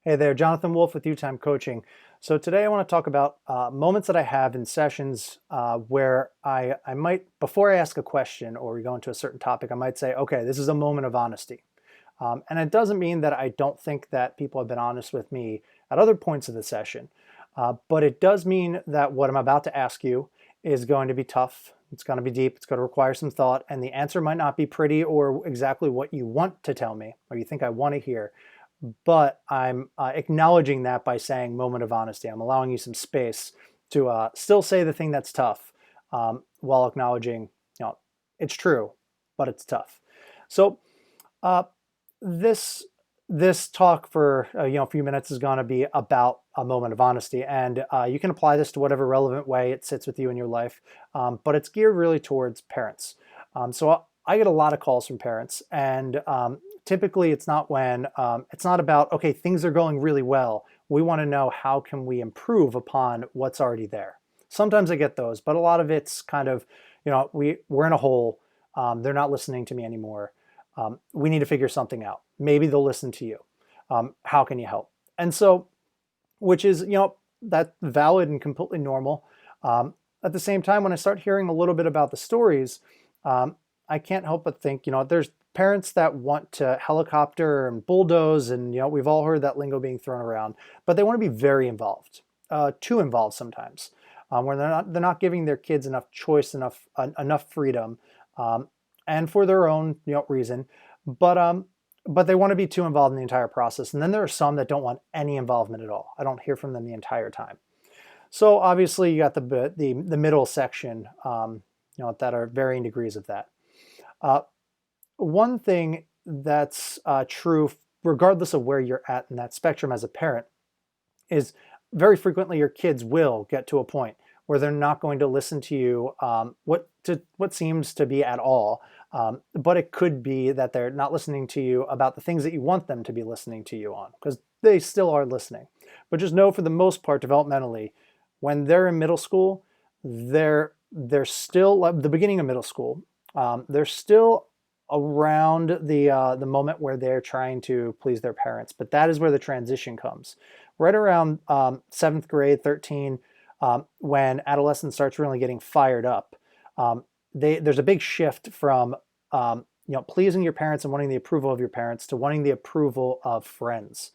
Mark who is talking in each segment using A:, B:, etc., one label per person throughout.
A: Hey there, Jonathan Wolf with U Time Coaching. So today I want to talk about moments that I have in sessions where I might, before I ask a question or we go into a certain topic, I might say, okay, this is a moment of honesty. And it doesn't mean that I don't think that people have been honest with me at other points of the session, but it does mean that what I'm about to ask you is going to be tough. It's going to be deep. It's going to require some thought, and the answer might not be pretty or exactly what you want to tell me or you think I want to hear. But I'm acknowledging that by saying moment of honesty. I'm allowing you some space to still say the thing that's tough while acknowledging, it's true, but it's tough. So uh, this this talk for a few minutes is going to be about a moment of honesty, and you can apply this to whatever relevant way it sits with you in your life. But it's geared really towards parents. So I get a lot of calls from parents, and typically it's not about, okay, things are going really well. We want to know how can we improve upon what's already there. Sometimes I get those, but a lot of it's kind of, we're in a hole. They're not listening to me anymore. We need to figure something out. Maybe they'll listen to you. How can you help? And so, which is, that's valid and completely normal. At the same time, when I start hearing a little bit about the stories, I can't help but think, there's parents that want to helicopter and bulldoze, and we've all heard that lingo being thrown around, but they want to be very involved, too involved sometimes, where they're not giving their kids enough choice, enough freedom, and for their own reason, but they want to be too involved in the entire process. And then there are some that don't want any involvement at all. I don't hear from them the entire time. So obviously you got the middle section, that are varying degrees of that. Uh, One thing that's true, regardless of where you're at in that spectrum as a parent, is very frequently your kids will get to a point where they're not going to listen to you what seems to be at all. But it could be that they're not listening to you about the things that you want them to be listening to you on, because they still are listening. But just know, for the most part, developmentally, when they're in middle school, they're still, like the beginning of middle school, they're still around the moment where they're trying to please their parents. But that is where the transition comes. Right around seventh grade, 13, when adolescence starts really getting fired up, there's a big shift from pleasing your parents and wanting the approval of your parents to wanting the approval of friends,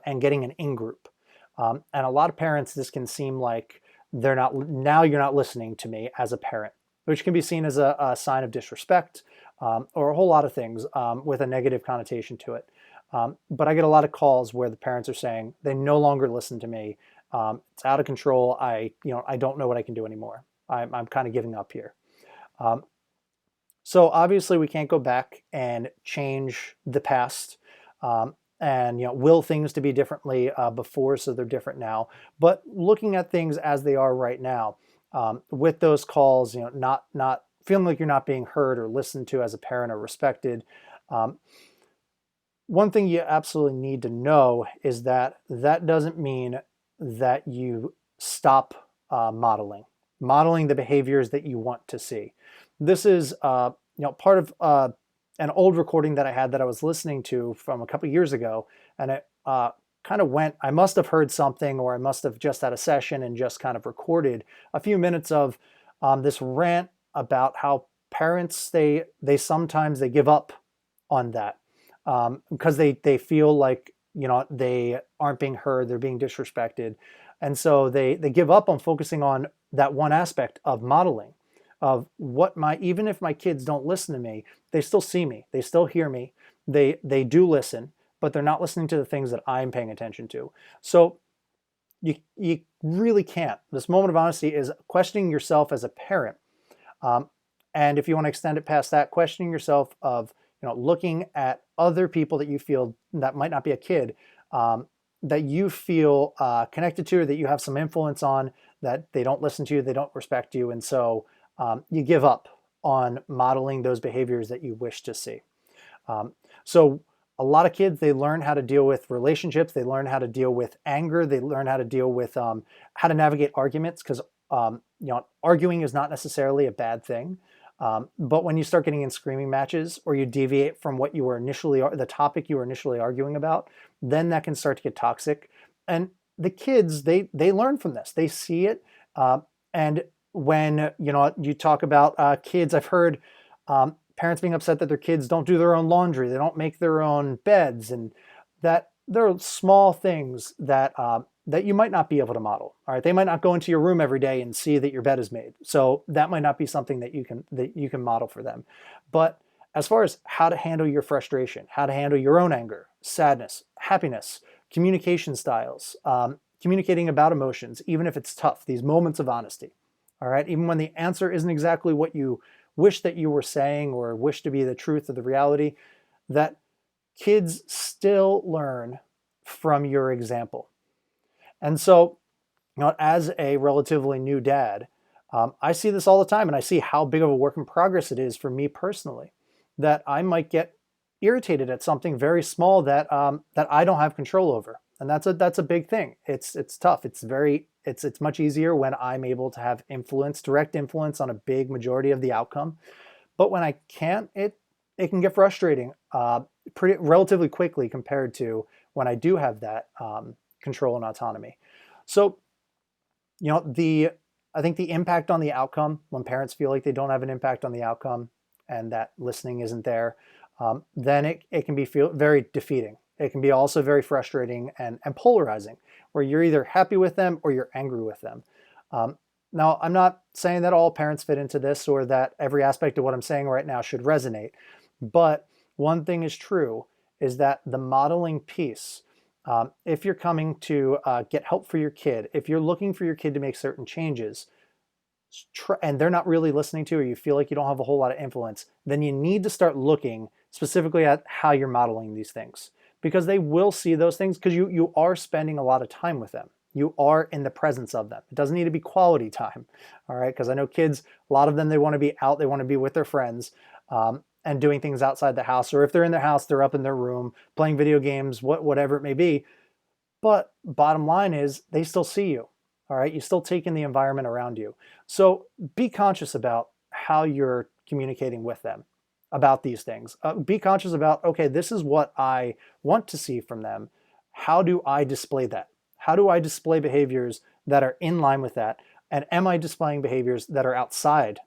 A: and getting an in-group. And a lot of parents, this can seem like you're not listening to me as a parent, which can be seen as a sign of disrespect, or a whole lot of things with a negative connotation to it. But I get a lot of calls where the parents are saying they no longer listen to me. It's out of control. I don't know what I can do anymore. I'm kind of giving up here. Um, so obviously we can't go back and change the past, and will things to be differently before, so they're different now. But looking at things as they are right now, with those calls, not feeling like you're not being heard or listened to as a parent or respected. One thing you absolutely need to know is that that doesn't mean that you stop modeling the behaviors that you want to see. This is part of an old recording that I had that I was listening to from a couple years ago, and it kind of went, I must have heard something, or I must have just had a session and just kind of recorded a few minutes of this rant about how parents, they sometimes they give up on that, because they feel like they aren't being heard, they're being disrespected, and so they give up on focusing on that one aspect of modeling, of even if my kids don't listen to me, they still see me, they still hear me, they do listen, but they're not listening to the things that I'm paying attention to. So you really can't. This moment of honesty is questioning yourself as a parent. And if you want to extend it past that, questioning yourself of, looking at other people that you feel, that might not be a kid, that you feel connected to, or that you have some influence on, that they don't listen to you, they don't respect you. And so you give up on modeling those behaviors that you wish to see. So a lot of kids, they learn how to deal with relationships, they learn how to deal with anger, they learn how to deal with how to navigate arguments, because arguing is not necessarily a bad thing. But when you start getting in screaming matches or you deviate from what you were initially, the topic you were initially arguing about, then that can start to get toxic. And the kids, they learn from this. They see it. And when, you talk about kids, I've heard parents being upset that their kids don't do their own laundry, they don't make their own beds, and that there are small things that that you might not be able to model. All right, they might not go into your room every day and see that your bed is made, so that might not be something that you can model for them. But as far as how to handle your frustration, how to handle your own anger, sadness, happiness, communication styles, communicating about emotions, even if it's tough, these moments of honesty. All right, even when the answer isn't exactly what you wish that you were saying or wish to be the truth of the reality, that kids still learn from your example. And so, as a relatively new dad, I see this all the time, and I see how big of a work in progress it is for me personally, that I might get irritated at something very small that that I don't have control over, and that's a big thing. It's tough. It's much easier when I'm able to have influence, direct influence on a big majority of the outcome. But when I can't, it can get frustrating pretty relatively quickly compared to when I do have that control and autonomy. So, I think the impact on the outcome, when parents feel like they don't have an impact on the outcome and that listening isn't there, then it can be very defeating. It can be also very frustrating and polarizing, where you're either happy with them or you're angry with them. Now, I'm not saying that all parents fit into this or that every aspect of what I'm saying right now should resonate, but one thing is true is that the modeling piece, if you're coming to get help for your kid, if you're looking for your kid to make certain changes, and they're not really listening to, or you feel like you don't have a whole lot of influence, then you need to start looking specifically at how you're modeling these things, because they will see those things, because you are spending a lot of time with them. You are in the presence of them. It doesn't need to be quality time, all right? Because I know kids, a lot of them, they want to be out, they want to be with their friends, and doing things outside the house, or if they're in their house, they're up in their room playing video games, whatever it may be. But bottom line is, they still see you. All right, you still take in the environment around you. So be conscious about how you're communicating with them about these things. Be conscious about, okay, this is what I want to see from them. How do I display that? How do I display behaviors that are in line with that? And am I displaying behaviors that are outside,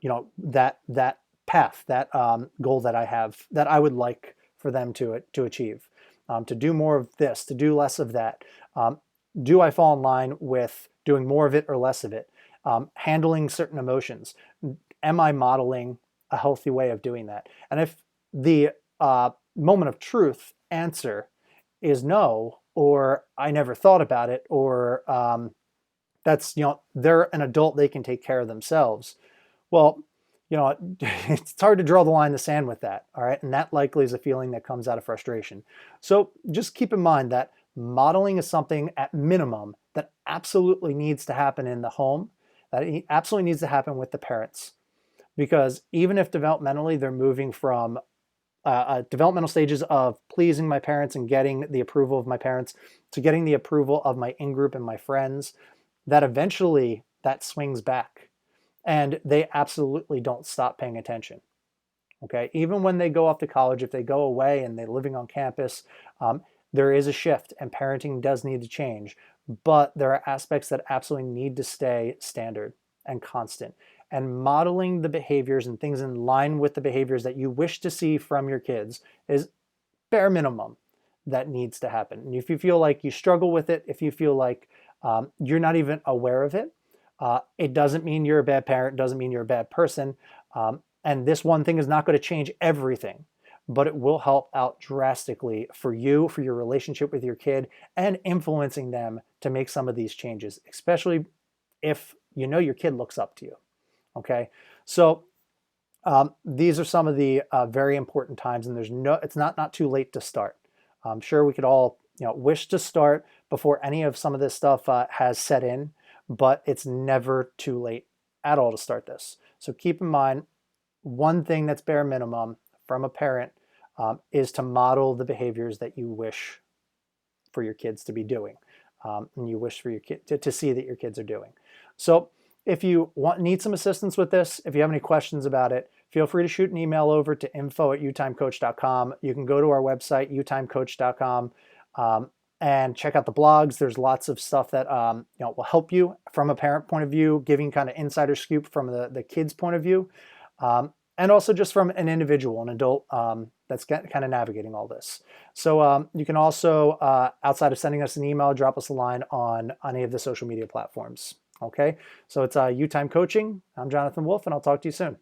A: that path, that goal that I have, that I would like for them to achieve, to do more of this, to do less of that. Do I fall in line with doing more of it or less of it? Handling certain emotions. Am I modeling a healthy way of doing that? And if the moment of truth answer is no, or I never thought about it, or that's, they're an adult, they can take care of themselves. Well, it's hard to draw the line in the sand with that, all right? And that likely is a feeling that comes out of frustration. So just keep in mind that modeling is something at minimum that absolutely needs to happen in the home, that it absolutely needs to happen with the parents. Because even if developmentally they're moving from developmental stages of pleasing my parents and getting the approval of my parents to getting the approval of my in-group and my friends, that eventually that swings back. And they absolutely don't stop paying attention. Okay, even when they go off to college, if they go away and they're living on campus, there is a shift and parenting does need to change. But there are aspects that absolutely need to stay standard and constant. And modeling the behaviors and things in line with the behaviors that you wish to see from your kids is bare minimum that needs to happen. And if you feel like you struggle with it, if you feel like you're not even aware of it, it doesn't mean you're a bad parent, doesn't mean you're a bad person. And this one thing is not going to change everything, but it will help out drastically for you, for your relationship with your kid, and influencing them to make some of these changes, especially if your kid looks up to you. Okay, so these are some of the very important times, and it's not too late to start. I'm sure we could all wish to start before any of some of this stuff has set in, but it's never too late at all to start this. So keep in mind, one thing that's bare minimum from a parent is to model the behaviors that you wish for your kids to be doing, and you wish for your kid to see that your kids are doing. So if you need some assistance with this, if you have any questions about it, feel free to shoot an email over to info@utimecoach.com. You can go to our website, utimecoach.com, and check out the blogs. There's lots of stuff that will help you from a parent point of view, giving kind of insider scoop from the kid's point of view, and also just from an individual, an adult that's kind of navigating all this. So you can also, outside of sending us an email, drop us a line on any of the social media platforms. Okay, so it's U Time Coaching. I'm Jonathan Wolf, and I'll talk to you soon.